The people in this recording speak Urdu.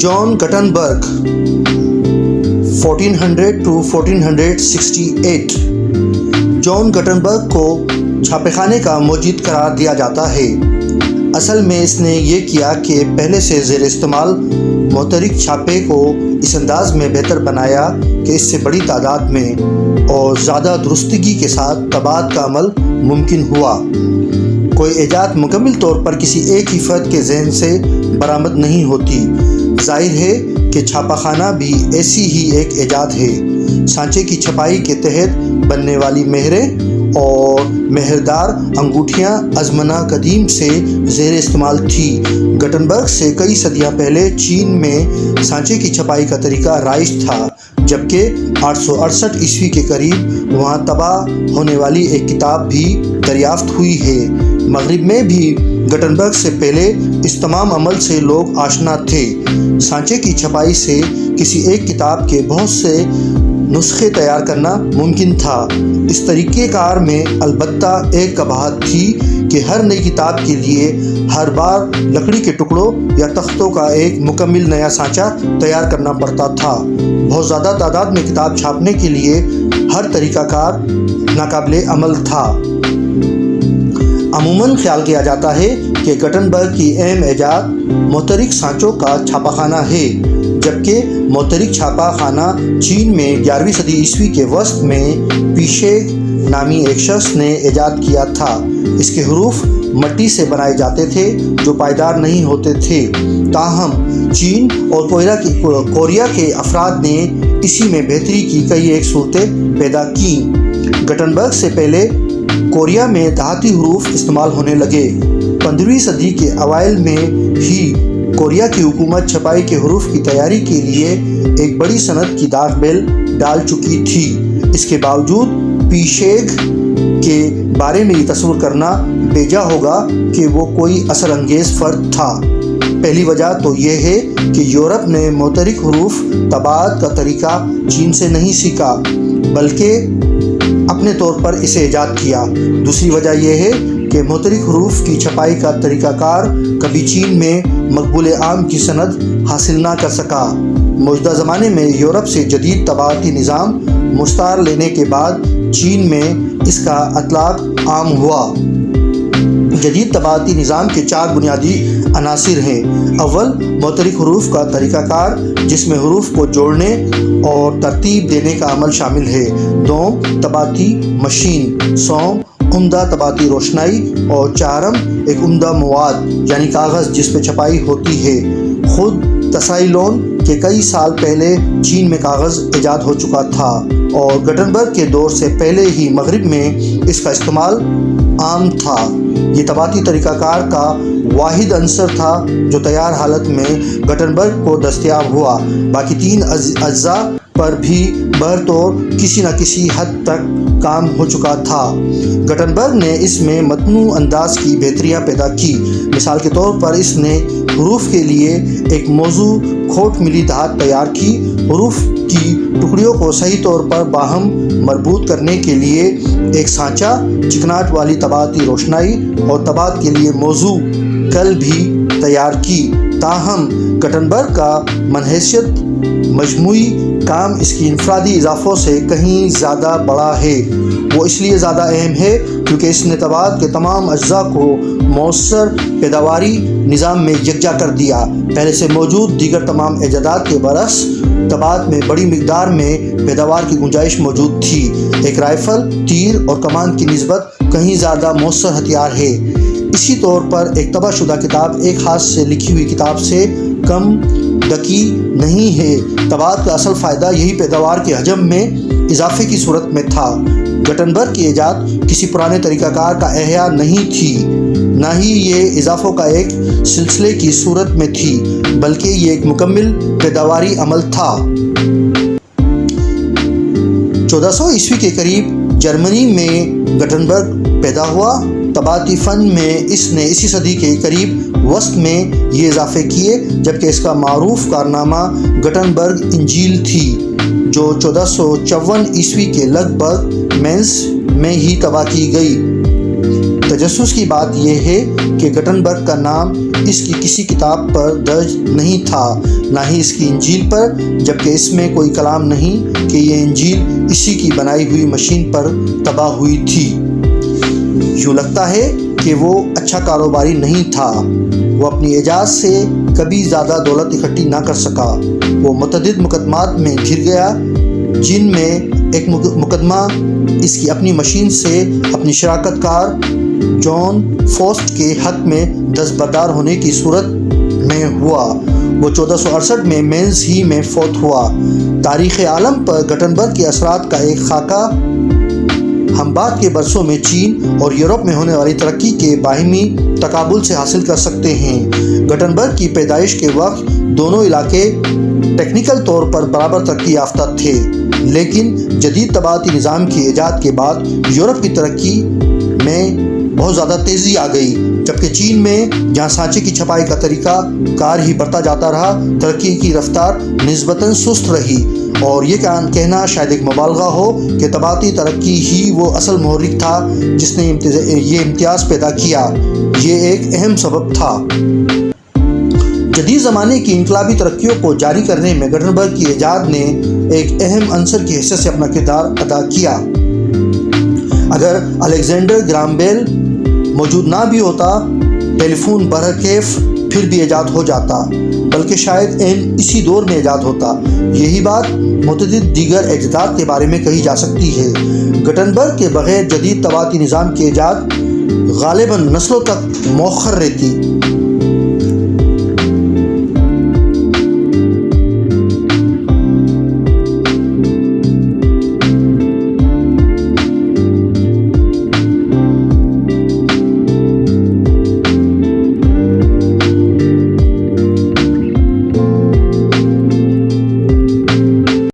جان گٹنبرگ 1400 to 1468 جان گٹنبرگ کو چھاپے خانے کا موجد قرار دیا جاتا ہے۔ اصل میں اس نے یہ کیا کہ پہلے سے زیر استعمال محترک چھاپے کو اس انداز میں بہتر بنایا کہ اس سے بڑی تعداد میں اور زیادہ درستگی کے ساتھ طباعت کا عمل ممکن ہوا۔ کوئی ایجاد مکمل طور پر کسی ایک ہی فرد کے ذہن سے برآمد نہیں ہوتی۔ ظاہر ہے کہ چھاپا خانہ بھی ایسی ہی ایک ایجاد ہے۔ سانچے کی چھپائی کے تحت بننے والی مہریں اور مہردار انگوٹھیاں ازمنہ قدیم سے زیر استعمال تھی۔ گٹنبرگ سے کئی صدیاں پہلے چین میں سانچے کی چھپائی کا طریقہ رائج تھا، جبکہ 868 عیسوی کے قریب وہاں طبع ہونے والی ایک کتاب بھی دریافت ہوئی ہے۔ مغرب میں بھی گٹنبرگ سے پہلے اس تمام عمل سے لوگ آشنا تھے۔ سانچے کی چھپائی سے کسی ایک کتاب کے بہت سے نسخے تیار کرنا ممکن تھا۔ اس طریقہ کار میں البتہ ایک قباحت تھی کہ ہر نئی کتاب کے لیے ہر بار لکڑی کے ٹکڑوں یا تختوں کا ایک مکمل نیا سانچہ تیار کرنا پڑتا تھا۔ بہت زیادہ تعداد میں کتاب چھاپنے کے لیے ہر طریقہ کار ناقابل عمل تھا۔ عموماً خیال کیا جاتا ہے کہ گٹنبرگ کی اہم ایجاد محترک سانچوں کا چھاپا خانہ ہے، جبکہ محترک چھاپا خانہ چین میں 11ویں صدی عیسوی کے وسط میں پیشیگ نامی ایک شخص نے ایجاد کیا تھا۔ اس کے حروف مٹی سے بنائے جاتے تھے جو پائیدار نہیں ہوتے تھے، تاہم چین اور کوریا کے افراد نے اسی میں بہتری کی کئی ایک صورتیں پیدا کیں۔ گٹنبرگ سے پہلے کوریا میں دھاتی حروف استعمال ہونے لگے۔ 15ویں صدی کے اوائل میں ہی کوریا کی حکومت چھپائی کے حروف کی تیاری کے لیے ایک بڑی صنعت کی داغ بیل ڈال چکی تھی۔ اس کے باوجود پیشیگ کے بارے میں یہ تصور کرنا بیجا ہوگا کہ وہ کوئی اثر انگیز فرد تھا۔ پہلی وجہ تو یہ ہے کہ یورپ نے محترک حروف طباعت کا طریقہ چین سے نہیں سیکھا، بلکہ اپنے طور پر اسے ایجاد کیا۔ دوسری وجہ یہ ہے کہ محترک حروف کی چھپائی کا طریقہ کار کبھی چین میں مقبول عام کی سند حاصل نہ کر سکا۔ موجودہ زمانے میں یورپ سے جدید طباعتی نظام مستعار لینے کے بعد چین میں اس کا اطلاق عام ہوا۔ جدید طباعتی نظام کے 4 بنیادی عناصر ہیں۔ اول، محترک حروف کا طریقہ کار جس میں حروف کو جوڑنے اور ترتیب دینے کا عمل شامل ہے۔ دوم، طباعتی مشین۔ سوم، عمدہ طباعتی روشنائی۔ اور چہارم، ایک عمدہ مواد یعنی کاغذ جس پہ چھپائی ہوتی ہے۔ خود تسائلون کے کئی سال پہلے چین میں کاغذ ایجاد ہو چکا تھا اور گٹنبرگ کے دور سے پہلے ہی مغرب میں اس کا استعمال عام تھا۔ یہ طباعتی طریقہ کار کا واحد عنصر تھا جو تیار حالت میں گٹنبرگ کو دستیاب ہوا۔ باقی 3 اجزاء پر بھی بہرطور کسی نہ کسی حد تک کام ہو چکا تھا۔ گٹنبرگ نے اس میں متنوع انداز کی بہتریاں پیدا کی۔ مثال کے طور پر اس نے حروف کے لیے ایک موزوں کھوٹ ملی دھات تیار کی۔ حروف کی ٹکڑیوں کو صحیح طور پر باہم مربوط کرنے کے لیے ایک سانچہ، چکناٹ والی طباعتی روشنائی اور طباعت کے لیے موزوں کل بھی تیار کی۔ تاہم گٹنبرگ کا منحیثیت مجموعی کام اس کی انفرادی اضافوں سے کہیں زیادہ بڑا ہے۔ وہ اس لیے زیادہ اہم ہے کیونکہ اس نے طباعت کے تمام اجزاء کو مؤثر پیداواری نظام میں یکجا کر دیا۔ پہلے سے موجود دیگر تمام ایجادات کے برعکس طباعت میں بڑی مقدار میں پیداوار کی گنجائش موجود تھی۔ ایک رائفل، تیر اور کمان کی نسبت کہیں زیادہ مؤثر ہتھیار ہے۔ اسی طور پر ایک طبع شدہ کتاب ایک ہاتھ سے لکھی ہوئی کتاب سے کم دقی نہیں ہے۔ طباعت کا اصل فائدہ یہی پیداوار کے حجم میں اضافے کی صورت میں تھا۔ گٹنبرگ کی ایجاد کسی پرانے طریقہ کار کا احیاء نہیں تھی، نہ ہی یہ اضافوں کا ایک سلسلے کی صورت میں تھی، بلکہ یہ ایک مکمل پیداواری عمل تھا۔ 1400 عیسوی کے قریب جرمنی میں گٹنبرگ پیدا ہوا۔ طباعتی فن میں اس نے اسی صدی کے قریب وسط میں یہ اضافے کیے، جبکہ اس کا معروف کارنامہ گٹنبرگ انجیل تھی جو 1454 عیسوی کے لگ بھگ مینز میں ہی طبع کی گئی۔ تجسس کی بات یہ ہے کہ گٹنبرگ کا نام اس کی کسی کتاب پر درج نہیں تھا، نہ ہی اس کی انجیل پر، جبکہ اس میں کوئی کلام نہیں کہ یہ انجیل اسی کی بنائی ہوئی مشین پر طبع ہوئی تھی۔ یوں لگتا ہے کہ وہ اچھا کاروباری نہیں تھا۔ وہ اپنی ایجاد سے کبھی زیادہ دولت اکٹھی نہ کر سکا۔ وہ متعدد مقدمات میں گھر گیا، جن میں ایک مقدمہ اس کی اپنی مشین سے اپنی شراکت کار جان فوسٹ کے حق میں دستبردار ہونے کی صورت میں ہوا۔ وہ 1468 میں مینز ہی میں فوت ہوا۔ تاریخ عالم پر گٹنبرگ کے اثرات کا ایک خاکہ ہم بعد کے برسوں میں چین اور یورپ میں ہونے والی ترقی کے باہمی تقابل سے حاصل کر سکتے ہیں۔ گٹنبرگ کی پیدائش کے وقت دونوں علاقے ٹیکنیکل طور پر برابر ترقی یافتہ تھے، لیکن جدید طباعتی نظام کی ایجاد کے بعد یورپ کی ترقی میں بہت زیادہ تیزی آ گئی، جبکہ چین میں جہاں سانچے کی چھپائی کا طریقہ کار ہی بڑھتا جاتا رہا، ترقی کی رفتار نسبتاً سست رہی۔ اور یہ کہنا شاید ایک مبالغہ ہو کہ طباعتی ترقی ہی وہ اصل محرک تھا جس نے یہ امتیاز پیدا کیا۔ یہ ایک اہم سبب تھا۔ جدید زمانے کی انقلابی ترقیوں کو جاری کرنے میں گٹنبرگ کی ایجاد نے ایک اہم عنصر کی حیثیت سے اپنا کردار ادا کیا۔ اگر الیگزینڈر گراہم بیل موجود نہ بھی ہوتا، ٹیلی فون بہرکیف پھر بھی ایجاد ہو جاتا، بلکہ شاید اسی دور میں ایجاد ہوتا۔ یہی بات متعدد دیگر ایجادات کے بارے میں کہی جا سکتی ہے۔ گٹنبرگ کے بغیر جدید طباعتی نظام کی ایجاد غالباً نسلوں تک مؤخر رہتی۔